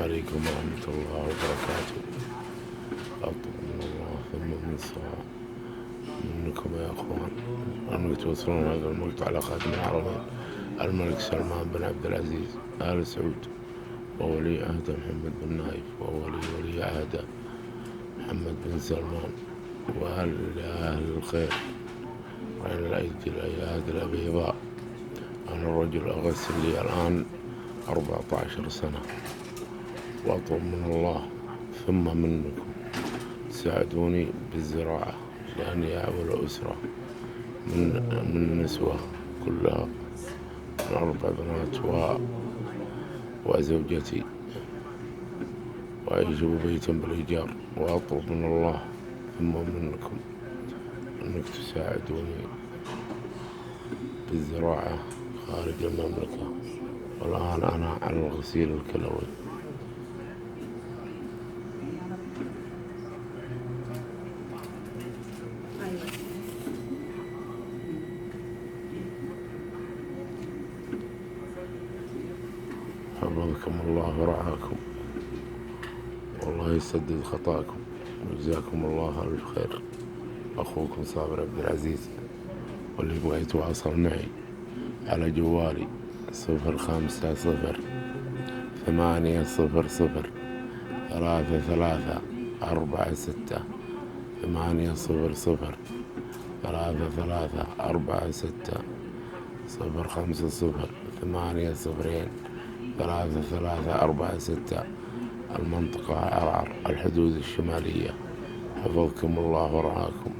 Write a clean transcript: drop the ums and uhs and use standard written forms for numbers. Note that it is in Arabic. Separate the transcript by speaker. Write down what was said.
Speaker 1: عليكم ورحمة الله وبركاته. أطلب من الله ثم من الصلاة منكم يا أخوان أن توصلون هذا المقطع على خاتم الحرمين الملك سلمان بن عبد العزيز آل سعود وولي عهده محمد بن نايف وولي عهده محمد بن سلمان وأهل الخير وعين الأيادي البيضاء. أنا الرجل أغسل لي الآن 14 سنة، وأطلب من الله ثم منكم تساعدوني بالزراعة لأني أعول أسرة من نسوة كلها من 4 بنات وزوجتي، وأعيش ببيت بالإيجار. وأطلب من الله ثم منكم أنك تساعدوني بالزراعة خارج المملكة، والآن أنا على الغسيل الكلوي. حفظكم الله ورعاكم، والله يسدد خطاكم، وجزاكم الله ألف خير. أخوكم صابر عبد العزيز، واللي يبغى يتواصل معي على جوالي 054-33-40-6-8-0-0-3-0-5-0-8-0-3-3-4-6 المنطقة عرعر الحدود الشمالية. حفظكم الله ورعاكم.